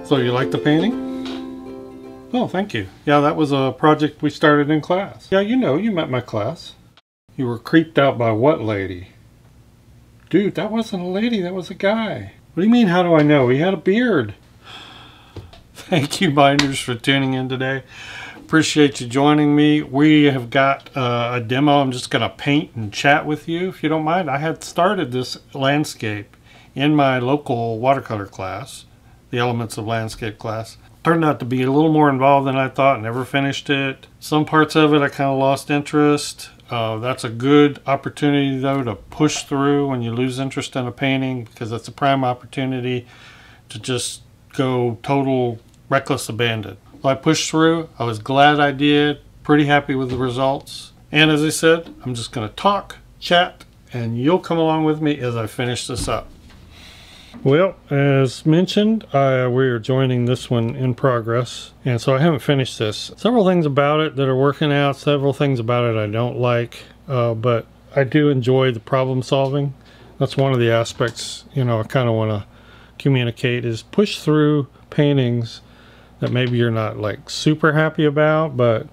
So you like the painting? Oh, thank you. Yeah, that was a project we started in class. Yeah, you know, you met my class. You were creeped out by what lady? Dude, that wasn't a lady, that was a guy. What do you mean, how do I know? He had a beard. Thank you, Binders, for tuning in today. Appreciate you joining me. We have got a demo. I'm just going to paint and chat with you, if you don't mind. I had started this landscape in my local watercolor class, the Elements of Landscape class. Turned out to be a little more involved than I thought. Never finished it. Some parts of it I kind of lost interest. That's a good opportunity, though, to push through when you lose interest in a painting, because it's a prime opportunity to just go total reckless abandon. So I pushed through. I was glad I did. Pretty happy with the results. And as I said, I'm just going to talk, chat, and you'll come along with me as I finish this up. Well, as mentioned, we are joining this one in progress, and so I haven't finished this. Several things about it that are working out, several things about it I don't like, but I do enjoy the problem solving. That's one of the aspects, you know, I kind of want to communicate, is push through paintings that maybe you're not like super happy about, but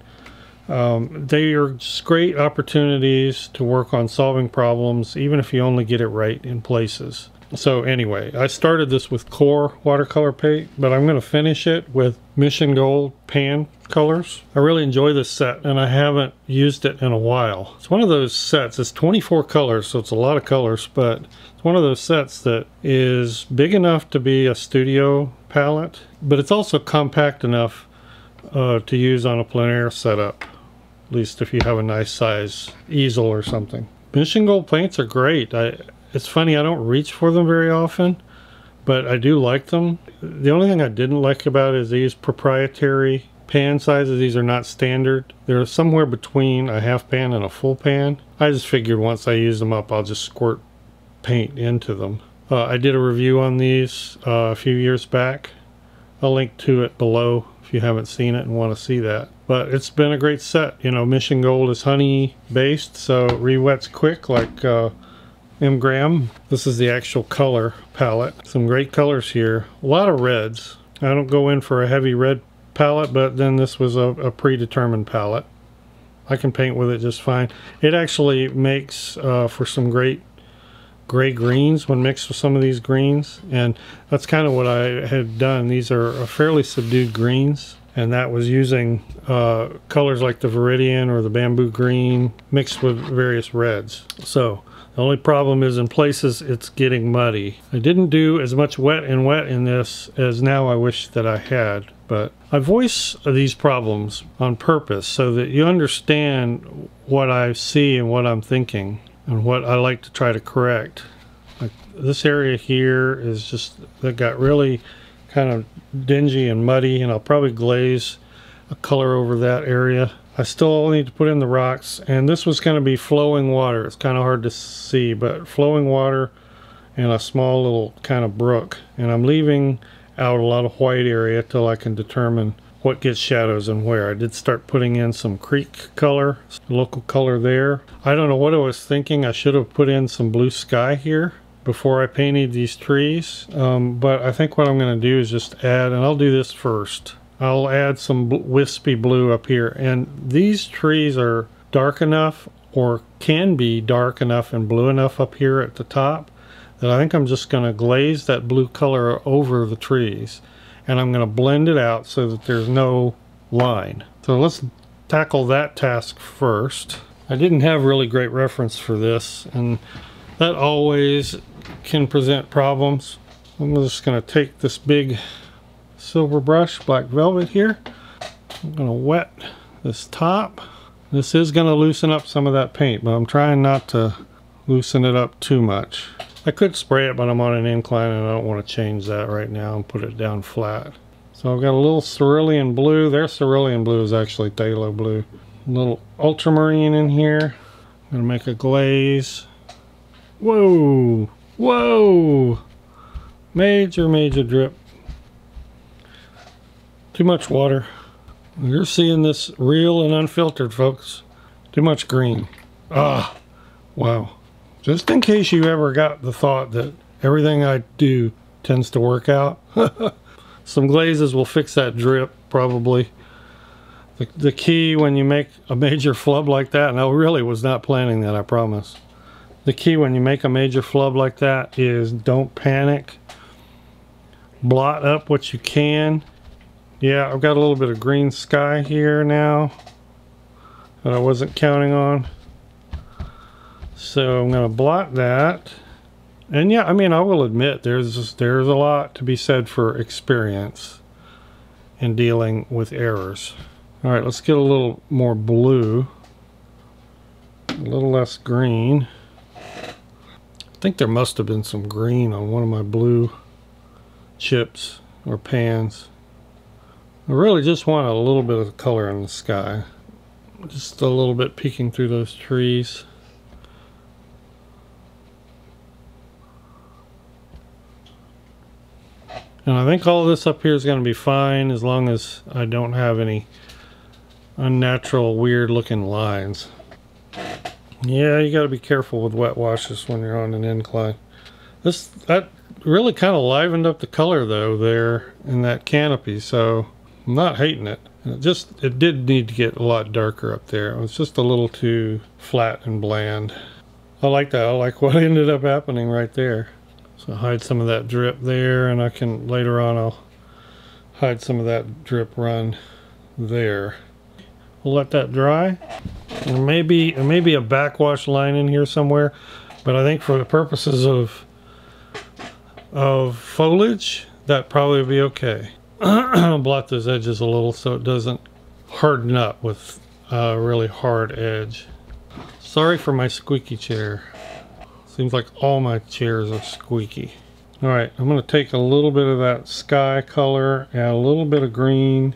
they are just great opportunities to work on solving problems, even if you only get it right in places. So anyway, I started this with Core watercolor paint, but I'm going to finish it with Mission Gold pan colors. I really enjoy this set, and I haven't used it in a while. It's one of those sets. It's 24 colors, so it's a lot of colors, but it's one of those sets that is big enough to be a studio palette, but it's also compact enough to use on a plein air setup, at least if you have a nice size easel or something. Mission Gold paints are great. It's funny, I don't reach for them very often, but I do like them. The only thing I didn't like about it is these proprietary pan sizes. These are not standard. They're somewhere between a half pan and a full pan. I just figured once I use them up, I'll just squirt paint into them. I did a review on these a few years back. I'll link to it below if you haven't seen it and want to see that. But it's been a great set. You know, Mission Gold is honey based, so it re-wets quick like M. Graham. This is the actual color palette. Some great colors here. A lot of reds. I don't go in for a heavy red palette, but then this was a predetermined palette. I can paint with it just fine. It actually makes for some great gray greens when mixed with some of these greens, and that's kind of what I had done. These are fairly subdued greens, and that was using colors like the Viridian or the Bamboo Green mixed with various reds. So the only problem is in places it's getting muddy. I didn't do as much wet in this as now I wish that I had, but I voice these problems on purpose so that you understand what I see and what I'm thinking and what I like to try to correct. Like this area here is just, that got really kind of dingy and muddy, and I'll probably glaze a color over that area. I still need to put in the rocks, and this was going to be flowing water. It's kind of hard to see, but flowing water and a small little kind of brook. And I'm leaving out a lot of white area till I can determine what gets shadows and where. I did start putting in some creek color, local color there. I don't know what I was thinking. I should have put in some blue sky here before I painted these trees. But I think what I'm going to do is just add, and I'll do this first. I'll add some wispy blue up here, and these trees are dark enough, or can be dark enough and blue enough up here at the top, that I think I'm just going to glaze that blue color over the trees, and I'm going to blend it out so that there's no line. So let's tackle that task first. I didn't have really great reference for this, and that always can present problems. I'm just going to take this big silver brush, black velvet here. I'm going to wet this top. This is going to loosen up some of that paint, but I'm trying not to loosen it up too much. I could spray it, but I'm on an incline and I don't want to change that right now and put it down flat. So I've got a little cerulean blue. Their cerulean blue is actually phthalo blue. A little ultramarine in here. I'm going to make a glaze. Whoa! Whoa! Major drip. Too much water. You're seeing this real and unfiltered, folks. Too much green. Ah, wow. Just in case you ever got the thought that everything I do tends to work out. Some glazes will fix that drip, probably. The key when you make a major flub like that, and I really was not planning that, I promise. The key when you make a major flub like that is don't panic. Blot up what you can. Yeah, I've got a little bit of green sky here now that I wasn't counting on. So I'm going to blot that. And yeah, I mean, I will admit there's a lot to be said for experience in dealing with errors. All right, let's get a little more blue, a little less green. I think there must have been some green on one of my blue chips or pans. I really just want a little bit of color in the sky. Just a little bit peeking through those trees. And I think all of this up here is going to be fine as long as I don't have any unnatural, weird looking lines. Yeah, you got to be careful with wet washes when you're on an incline. That really kind of livened up the color though there in that canopy, so I'm not hating it. It did need to get a lot darker up there. It was just a little too flat and bland. I like that. I like what ended up happening right there. So hide some of that drip there, and I can later on I'll hide some of that drip run there. We'll let that dry. There may be a backwash line in here somewhere, but I think for the purposes of foliage, that probably will be okay. I'll blot those edges a little so it doesn't harden up with a really hard edge. Sorry for my squeaky chair. Seems like all my chairs are squeaky. Alright, I'm going to take a little bit of that sky color, add a little bit of green.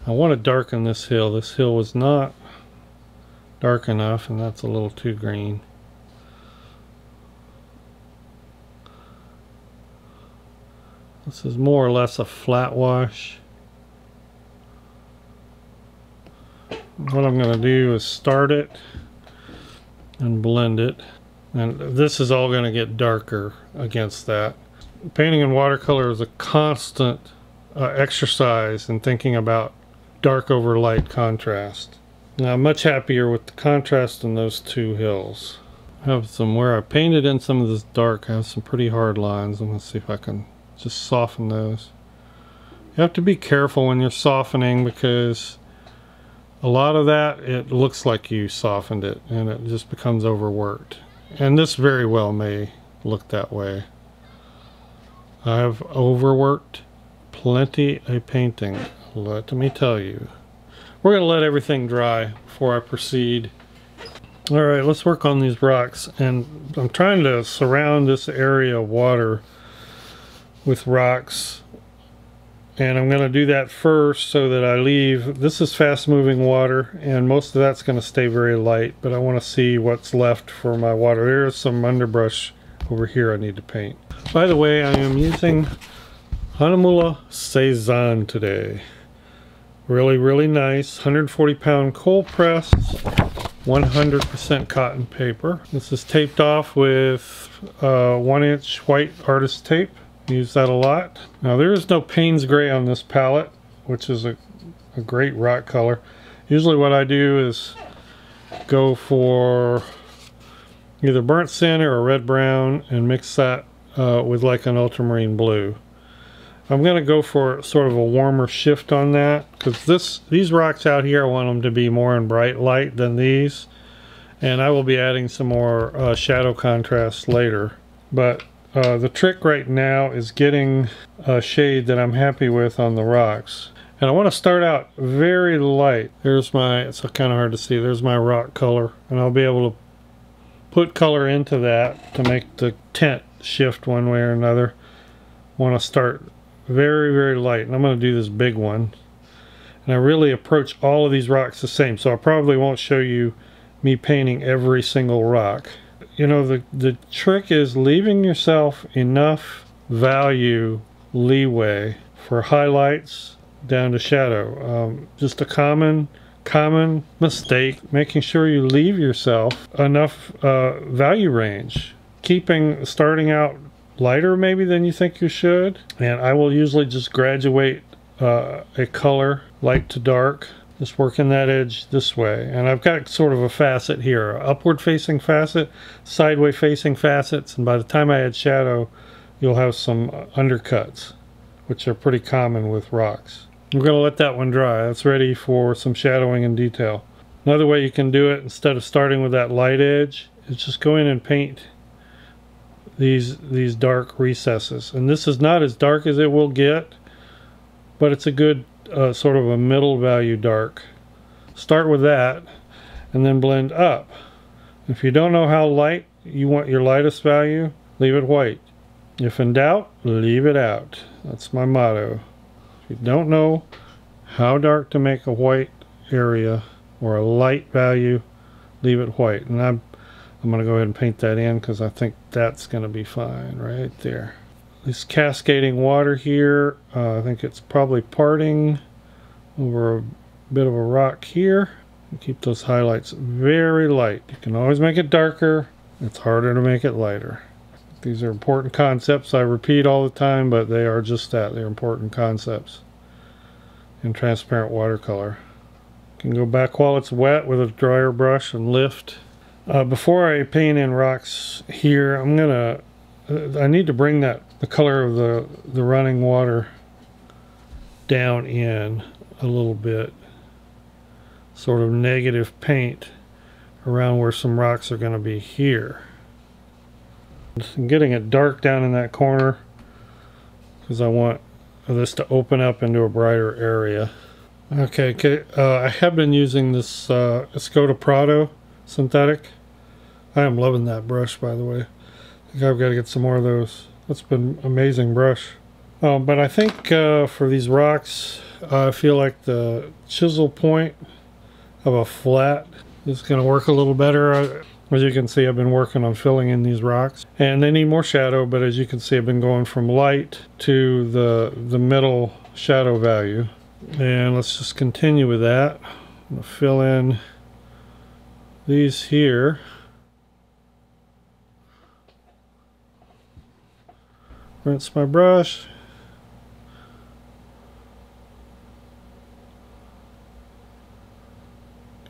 I want to darken this hill. This hill was not dark enough, and that's a little too green. This is more or less a flat wash. What I'm going to do is start it and blend it. And this is all going to get darker against that. Painting in watercolor is a constant exercise in thinking about dark over light contrast. Now I'm much happier with the contrast in those two hills. I have some, where I painted in some of this dark, I have some pretty hard lines. I'm going to see if I can just soften those. You have to be careful when you're softening because a lot of that, it looks like you softened it and it just becomes overworked. And this very well may look that way. I have overworked plenty a painting, let me tell you. We're going to let everything dry before I proceed. Alright, let's work on these rocks. And I'm trying to surround this area of water with rocks. And I'm going to do that first so that I leave. This is fast moving water and most of that's going to stay very light, but I want to see what's left for my water. There's some underbrush over here I need to paint. By the way, I am using Hanamulla Cezanne today. Really nice 140 pound cold press, 100% cotton paper. This is taped off with 1-inch white artist tape. Use that a lot. Now there is no Payne's gray on this palette, which is a great rock color. Usually what I do is go for either burnt sienna or red brown and mix that with like an ultramarine blue. I'm going to go for sort of a warmer shift on that because these rocks out here I want them to be more in bright light than these, and I will be adding some more shadow contrast later. But the trick right now is getting a shade that I'm happy with on the rocks. And I want to start out very light. There's my, it's kind of hard to see, there's my rock color. And I'll be able to put color into that to make the tint shift one way or another. I want to start very light. And I'm going to do this big one. And I really approach all of these rocks the same. So I probably won't show you me painting every single rock. You know, the trick is leaving yourself enough value leeway for highlights down to shadow. Just a common mistake, making sure you leave yourself enough value range. Starting out lighter maybe than you think you should. And I will usually just graduate a color light to dark, just working that edge this way. And I've got sort of a facet here, upward facing facet, sideways facing facets, and by the time I add shadow you'll have some undercuts, which are pretty common with rocks. I'm going to let that one dry. That's ready for some shadowing and detail. Another way you can do it, instead of starting with that light edge, is just go in and paint these dark recesses. And this is not as dark as it will get, but it's a good sort of a middle value dark. Start with that and then blend up. If you don't know how light you want your lightest value, leave it white. If in doubt, leave it out. That's my motto. If you don't know how dark to make a white area or a light value, leave it white. And I'm going to go ahead and paint that in because I think that's going to be fine right there. This cascading water here, I think it's probably parting over a bit of a rock here. And keep those highlights very light. You can always make it darker. It's harder to make it lighter. These are important concepts I repeat all the time, but they are just that. They're important concepts in transparent watercolor. You can go back while it's wet with a drier brush and lift. Before I paint in rocks here, I need to bring the color of the running water down in a little bit. Sort of negative paint around where some rocks are going to be here. I'm getting it dark down in that corner because I want this to open up into a brighter area. Okay, I have been using this Escoda Prado synthetic. I am loving that brush, by the way. I think I've got to get some more of those. That's been an amazing brush. But I think for these rocks, I feel like the chisel point of a flat is going to work a little better. As you can see, I've been working on filling in these rocks. And they need more shadow, but as you can see, I've been going from light to the middle shadow value. And let's just continue with that. I'm going to fill in these here. Rinse my brush.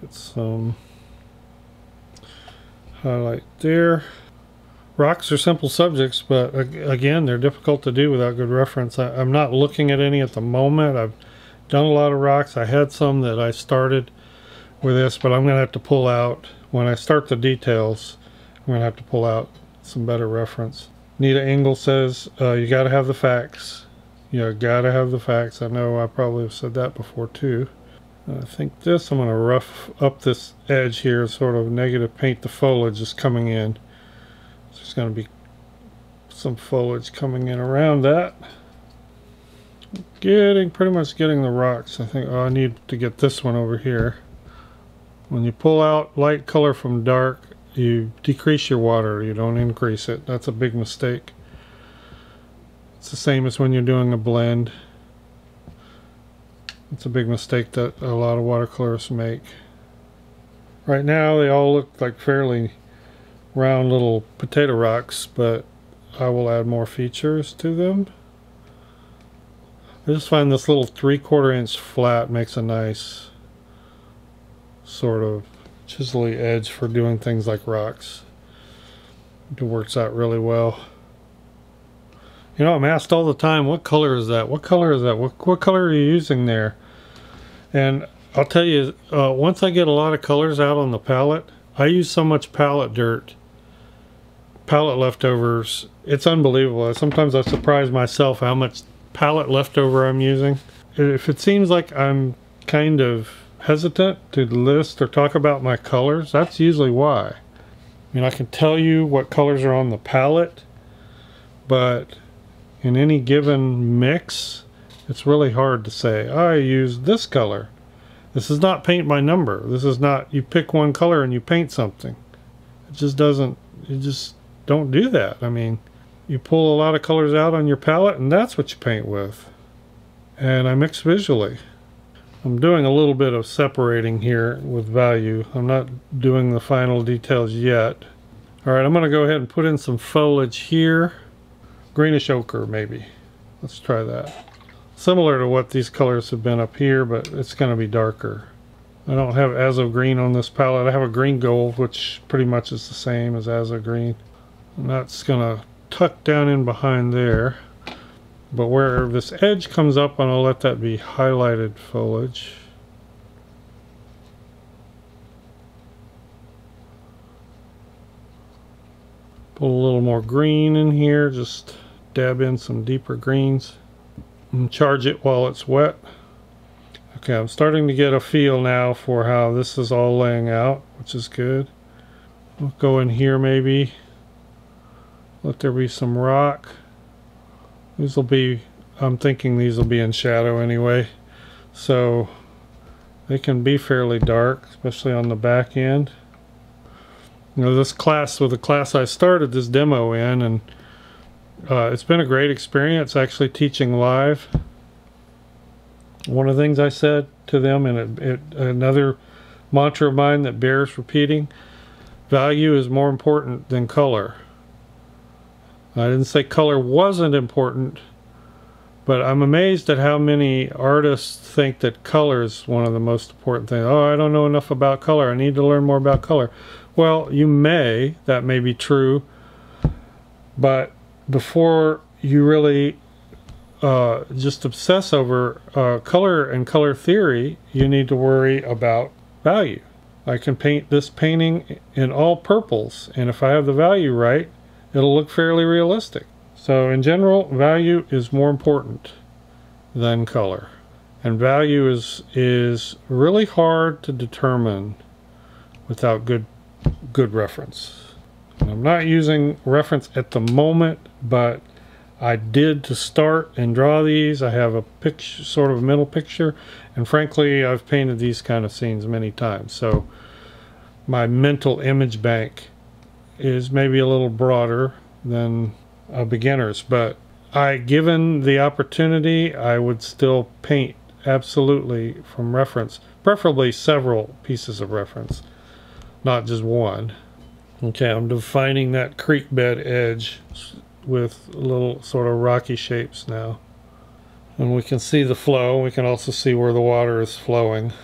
Get some highlight there. Rocks are simple subjects, but again, they're difficult to do without good reference. I'm not looking at any at the moment. I've done a lot of rocks. I had some that I started with this, but I'm going to have to pull out, when I start the details, I'm going to have to pull out some better reference. Nita Engel says, you got to have the facts. You got to have the facts. I know I probably have said that before too. I think I'm going to rough up this edge here, sort of negative paint the foliage is coming in. There's going to be some foliage coming in around that. Pretty much getting the rocks. I think, I need to get this one over here. When you pull out light color from dark, you decrease your water, you don't increase it. That's a big mistake. It's the same as when you're doing a blend. It's a big mistake that a lot of watercolorists make. Right now they all look like fairly round little potato rocks, but I will add more features to them. I just find this little 3/4 inch flat makes a nice sort of chisely edge for doing things like rocks. It works out really well. You know, I'm asked all the time, what color is that? What color is that? What color are you using there? And I'll tell you, once I get a lot of colors out on the palette, I use so much palette dirt, palette leftovers, it's unbelievable. Sometimes I surprise myself how much palette leftover I'm using. If it seems like I'm kind of hesitant to list or talk about my colors, that's usually why. I mean, I can tell you what colors are on the palette, but in any given mix, it's really hard to say, I use this color. This is not paint by number. This is not, you pick one color and you paint something. It just doesn't, you just don't do that. I mean, you pull a lot of colors out on your palette and that's what you paint with. And I mix visually. I'm doing a little bit of separating here with value. I'm not doing the final details yet. Alright, I'm going to go ahead and put in some foliage here. greenish ochre maybe. Let's try that. Similar to what these colors have been up here, but it's going to be darker. I don't have azo green on this palette. I have a green gold, which pretty much is the same as azo green. And that's going to tuck down in behind there. But where this edge comes up, and I'll let that be highlighted foliage. Put a little more green in here, just dab in some deeper greens and charge it while it's wet. Okay, I'm starting to get a feel now for how this is all laying out, which is good. We'll go in here maybe. Let there be some rock. These will be, I'm thinking these will be in shadow anyway. So they can be fairly dark, especially on the back end. You know, this class, with the class I started this demo in, and it's been a great experience actually teaching live. One of the things I said to them, and another mantra of mine that bears repeating, value is more important than color. I didn't say color wasn't important, but I'm amazed at how many artists think that color is one of the most important things. Oh, I don't know enough about color. I need to learn more about color. Well, you may. That may be true. But before you really just obsess over color and color theory, you need to worry about value. I can paint this painting in all purples, and if I have the value right, it'll look fairly realistic. So in general, value is more important than color. And value is really hard to determine without good reference. And I'm not using reference at the moment, but I did to start and draw these. I have a picture, sort of a mental picture, and frankly I've painted these kind of scenes many times, so my mental image bank is maybe a little broader than a beginner's, but given the opportunity, I would still paint absolutely from reference, preferably several pieces of reference, not just one. Okay, I'm defining that creek bed edge with little sort of rocky shapes now, and we can see the flow. We can also see where the water is flowing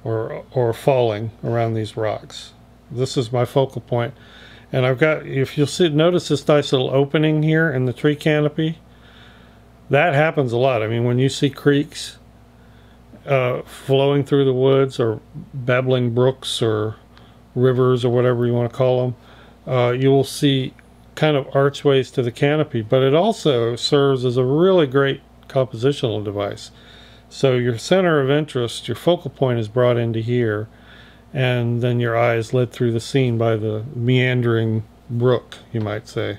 or falling around these rocks. This is my focal point, and I've got, if you'll see, notice this nice little opening here in the tree canopy. That happens a lot. I mean, when you see creeks flowing through the woods, or babbling brooks or rivers or whatever you want to call them, you will see kind of archways to the canopy, but it also serves as a really great compositional device. So your center of interest, your focal point, is brought into here, and then your eye is led through the scene by the meandering brook, you might say.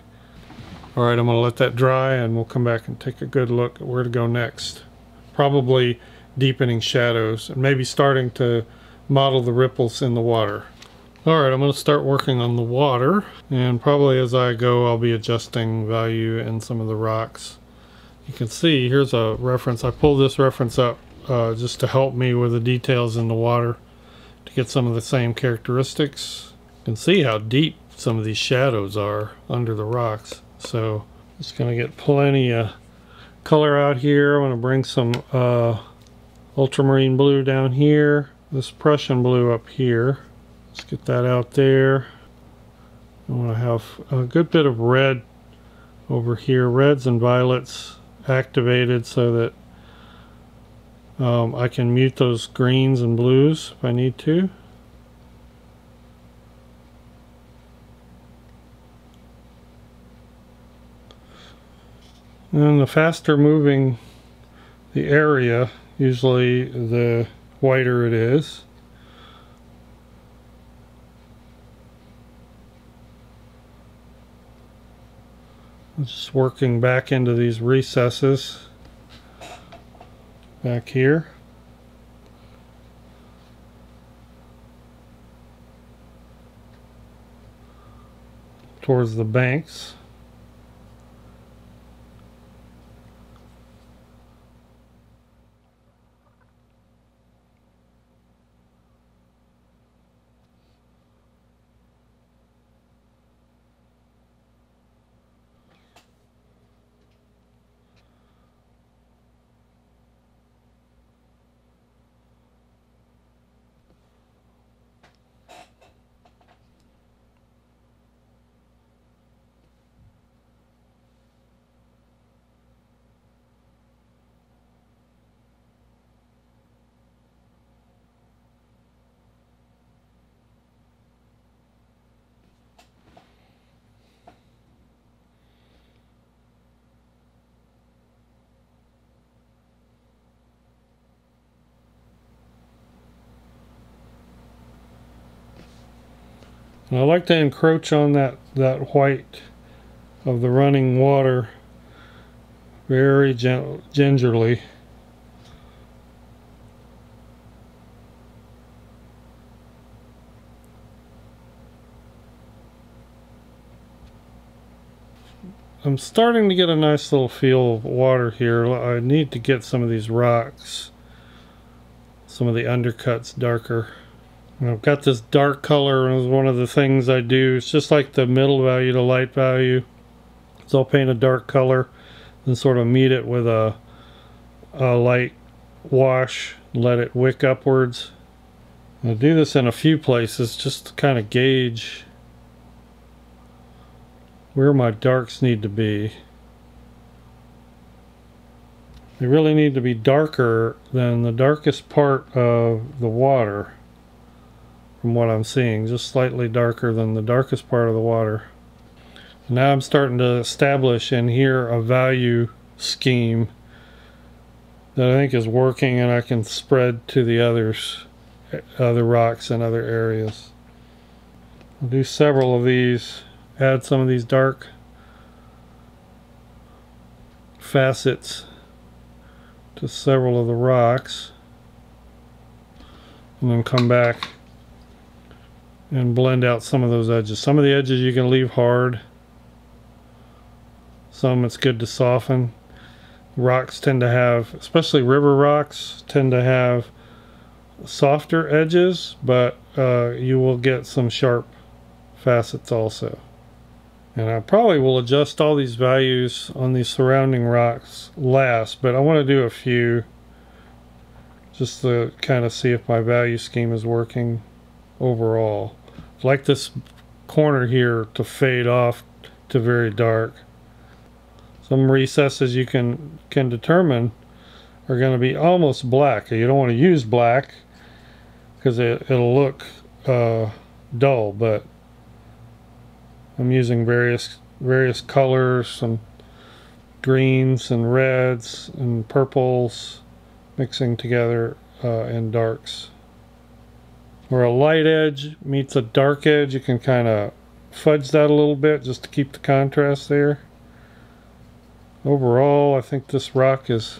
Alright, I'm going to let that dry, and we'll come back and take a good look at where to go next. Probably deepening shadows, and maybe starting to model the ripples in the water. Alright, I'm going to start working on the water, and probably as I go I'll be adjusting value in some of the rocks. You can see, here's a reference. I pulled this reference up just to help me with the details in the water, to get some of the same characteristics. You can see how deep some of these shadows are under the rocks. So just going to get plenty of color out here. I'm going to bring some ultramarine blue down here, this Prussian blue up here. Let's get that out there. I want to have a good bit of red over here, reds and violets activated, so that I can mute those greens and blues if I need to. And the faster moving the area, usually the whiter it is. Just working back into these recesses back here. Towards the banks. And I like to encroach on that white of the running water very gingerly. I'm starting to get a nice little feel of water here. I need to get some of these rocks, some of the undercuts darker. And I've got this dark color, and it's one of the things I do. It's just like the middle value to light value. So I'll paint a dark color and sort of meet it with a light wash, let it wick upwards. I'll do this in a few places just to kind of gauge where my darks need to be. They really need to be darker than the darkest part of the water, from what I'm seeing, just slightly darker than the darkest part of the water. Now I'm starting to establish in here a value scheme that I think is working, and I can spread to the other rocks and other areas. I'll do several of these, add some of these dark facets to several of the rocks, and then come back and blend out some of those edges. Some of the edges you can leave hard, some it's good to soften. Rocks tend to have, especially river rocks, tend to have softer edges, but you will get some sharp facets also. And I probably will adjust all these values on these surrounding rocks last, but I want to do a few just to kind of see if my value scheme is working overall. I'd like this corner here to fade off to very dark. Some recesses you can determine are going to be almost black. You don't want to use black because it'll look dull, but I'm using various colors, some greens and reds and purples mixing together in darks. Where a light edge meets a dark edge, you can kind of fudge that a little bit just to keep the contrast there. Overall, I think this rock is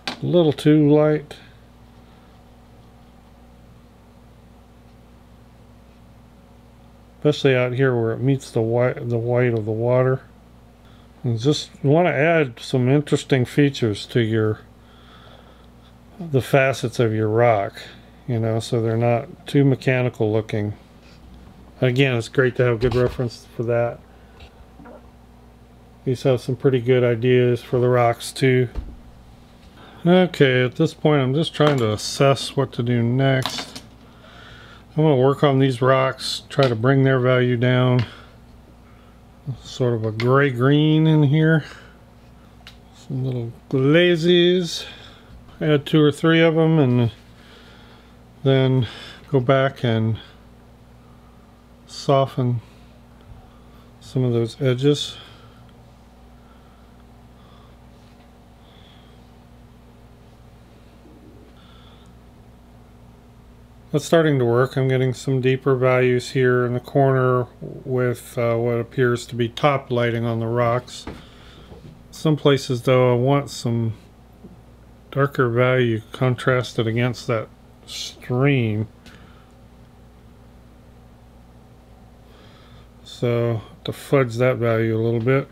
a little too light. Especially out here where it meets the white of the water. And just want to add some interesting features to the facets of your rock, you know, so they're not too mechanical looking. Again, it's great to have good reference for that. These have some pretty good ideas for the rocks too. Okay, at this point I'm just trying to assess what to do next. I'm going to work on these rocks, try to bring their value down. Sort of a gray-green in here. Some little glazes. Add 2 or 3 of them and then go back and soften some of those edges. That's starting to work. I'm getting some deeper values here in the corner with what appears to be top lighting on the rocks. Some places though I want some darker value contrasted against that stream. So to fudge that value a little bit.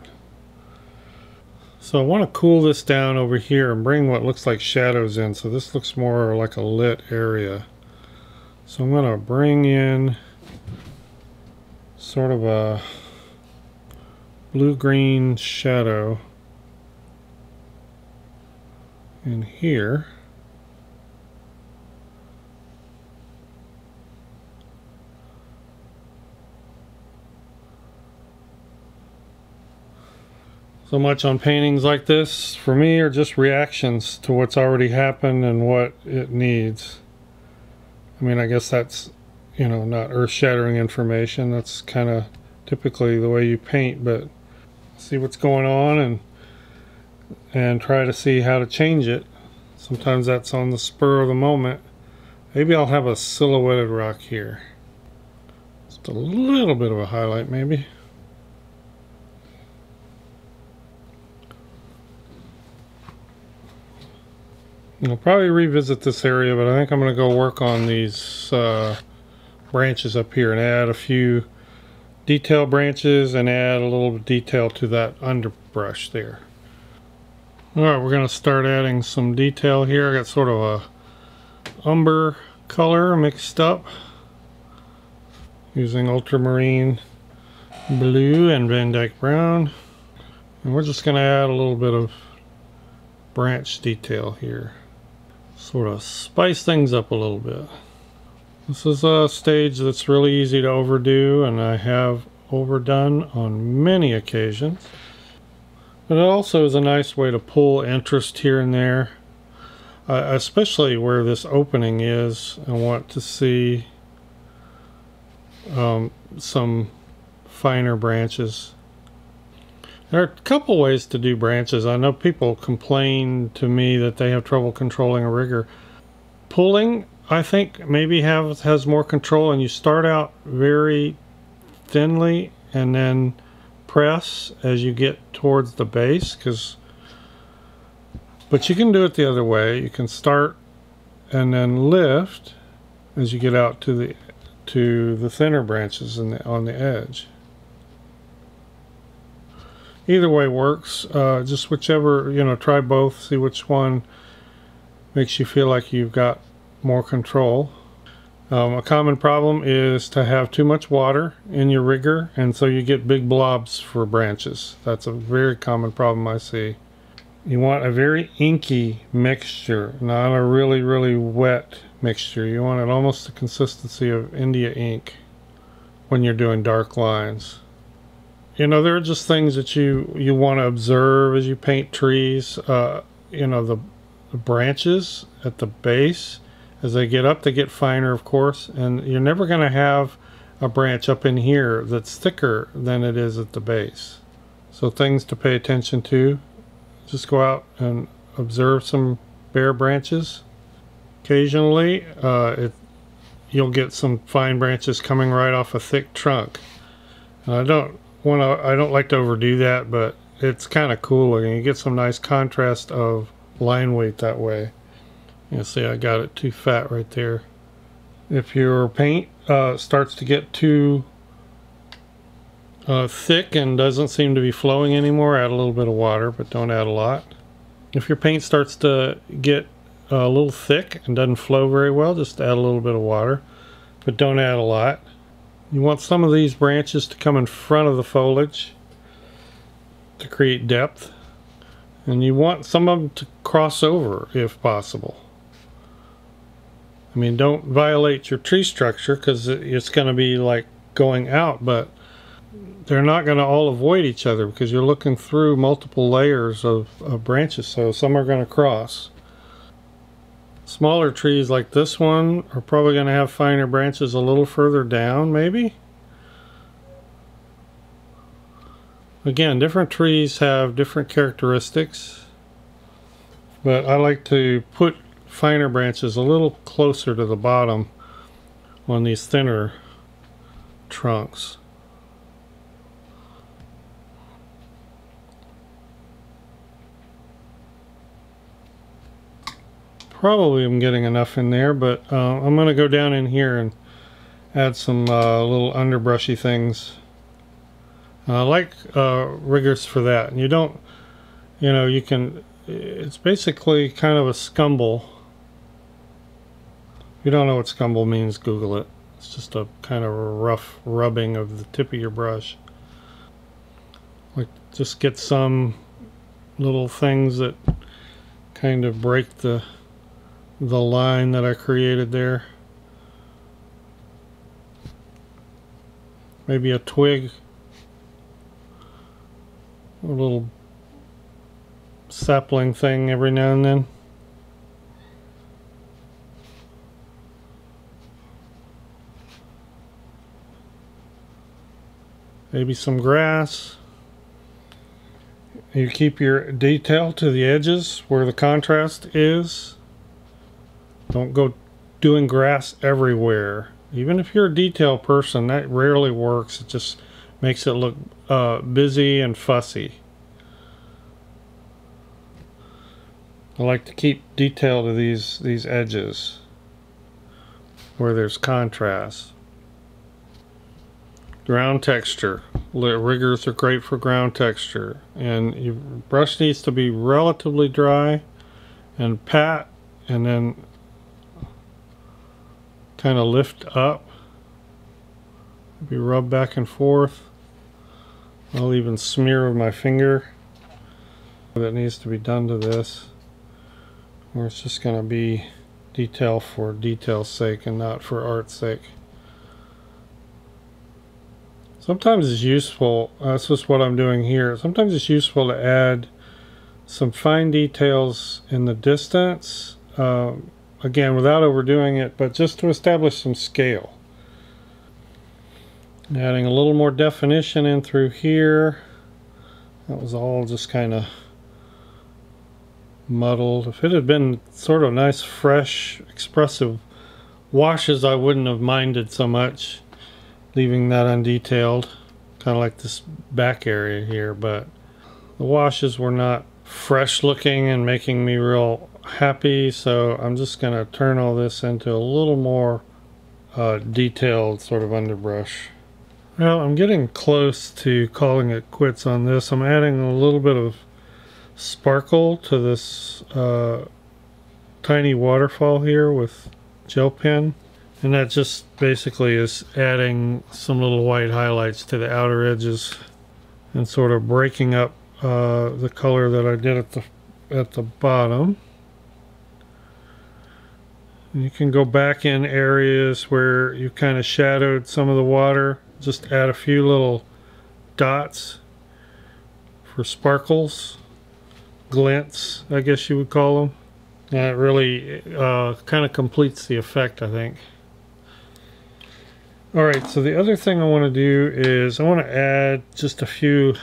So I want to cool this down over here and bring what looks like shadows in, so this looks more like a lit area. So I'm going to bring in sort of a blue-green shadow in here. So much on paintings like this, for me, are just reactions to what's already happened and what it needs. I mean, I guess that's, you know, not earth-shattering information. That's kind of typically the way you paint, but see what's going on and try to see how to change it. Sometimes that's on the spur of the moment. Maybe I'll have a silhouetted rock here. Let's Just a little bit of a highlight maybe. I'll probably revisit this area, but I think I'm going to go work on these branches up here and add a few detail branches and add a little detail to that underbrush there. Alright, we're going to start adding some detail here. I got sort of a umber color mixed up using ultramarine blue and Van Dyke brown. And we're just going to add a little bit of branch detail here. Sort of spice things up a little bit. This is a stage that's really easy to overdo, and I have overdone on many occasions. But it also is a nice way to pull interest here and there, especially where this opening is. I want to see some finer branches. There are a couple ways to do branches. I know people complain to me that they have trouble controlling a rigger. Pulling, I think, maybe has more control, and you start out very thinly and then press as you get towards the base. But you can do it the other way. You can start and then lift as you get out to the thinner branches on the edge. Either way works. Just whichever, try both, see which one makes you feel like you've got more control. A common problem is to have too much water in your rigger, and so you get big blobs for branches. That's a very common problem I see. You want a very inky mixture, not a really, really wet mixture. You want it almost the consistency of India ink when you're doing dark lines. There are just things that you want to observe as you paint trees. The branches at the base, as they get up, they get finer, of course, and you're never going to have a branch up in here that's thicker than it is at the base. So things to pay attention to. Just go out and observe some bare branches. Occasionally, you'll get some fine branches coming right off a thick trunk. And I don't like to overdo that, but it's kind of cool looking. You get some nice contrast of line weight that way. You see, I got it too fat right there. If your paint starts to get too thick and doesn't seem to be flowing anymore, add a little bit of water, but don't add a lot. If your paint starts to get a little thick and doesn't flow very well, just add a little bit of water, but don't add a lot. You want some of these branches to come in front of the foliage to create depth, and you want some of them to cross over if possible. I mean, don't violate your tree structure, because it's going to be like going out, but they're not going to all avoid each other because you're looking through multiple layers of branches, so some are going to cross. Smaller trees like this one are probably going to have finer branches a little further down, maybe. Again, different trees have different characteristics, but I like to put finer branches a little closer to the bottom on these thinner trunks. Probably I'm getting enough in there, but I'm going to go down in here and add some little underbrushy things. I like riggers for that. And you don't, you can, it's basically kind of a scumble. If you don't know what scumble means, Google it. It's just a kind of a rough rubbing of the tip of your brush. Like, just get some little things that kind of break the line that I created there. Maybe a twig, a little sapling thing every now and then. Maybe some grass. You keep your detail to the edges where the contrast is. Don't go doing grass everywhere. Even if you're a detail person, that rarely works. It just makes it look busy and fussy. I like to keep detail to these edges where there's contrast. Ground texture. Riggers are great for ground texture. And your brush needs to be relatively dry and pat, and then kind of lift up. Maybe rub back and forth. I'll even smear with my finger. That needs to be done to this. Or it's just going to be detail for detail's sake and not for art's sake. Sometimes it's useful, that's just what I'm doing here, sometimes it's useful to add some fine details in the distance, again without overdoing it, but just to establish some scale. Adding a little more definition in through here. That was all just kind of muddled. If it had been sort of nice, fresh, expressive washes, I wouldn't have minded so much leaving that undetailed, kind of like this back area here, but the washes were not fresh looking and making me real happy, so I'm just going to turn all this into a little more detailed sort of underbrush. Well, I'm getting close to calling it quits on this. I'm adding a little bit of sparkle to this tiny waterfall here with gel pen. And that just basically is adding some little white highlights to the outer edges and sort of breaking up the color that I did at the bottom. And you can go back in areas where you kind of shadowed some of the water. Just add a few little dots for sparkles, glints, I guess you would call them. And it really kind of completes the effect, I think. Alright, so the other thing I want to do is I want to add just a few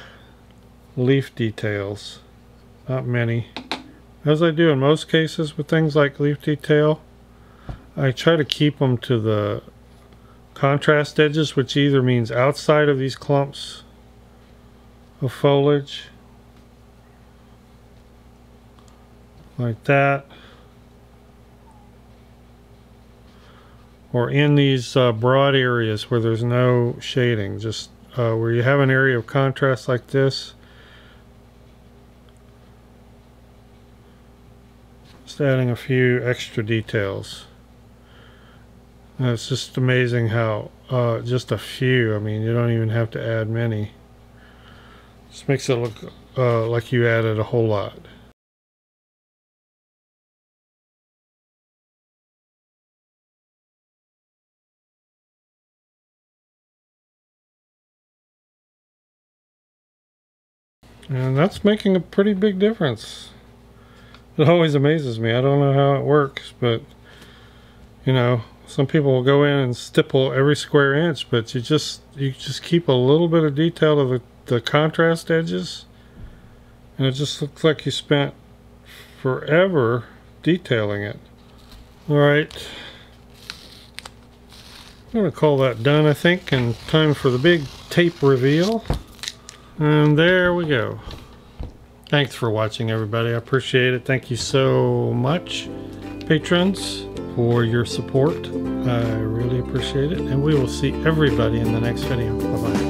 leaf details. Not many. As I do in most cases with things like leaf detail, I try to keep them to the contrast edges, which either means outside of these clumps of foliage, like that, or in these broad areas where there's no shading, just where you have an area of contrast like this. Just adding a few extra details. And it's just amazing how just a few, I mean, you don't even have to add many. Just makes it look like you added a whole lot. And that's making a pretty big difference. It always amazes me. I don't know how it works, but you know, some people will go in and stipple every square inch, but you just keep a little bit of detail of the contrast edges, and it just looks like you spent forever detailing it. Alright, I'm going to call that done, I think, and time for the big tape reveal. And there we go. Thanks for watching, everybody. I appreciate it. Thank you so much, patrons, for your support. I really appreciate it. And we will see everybody in the next video. Bye-bye.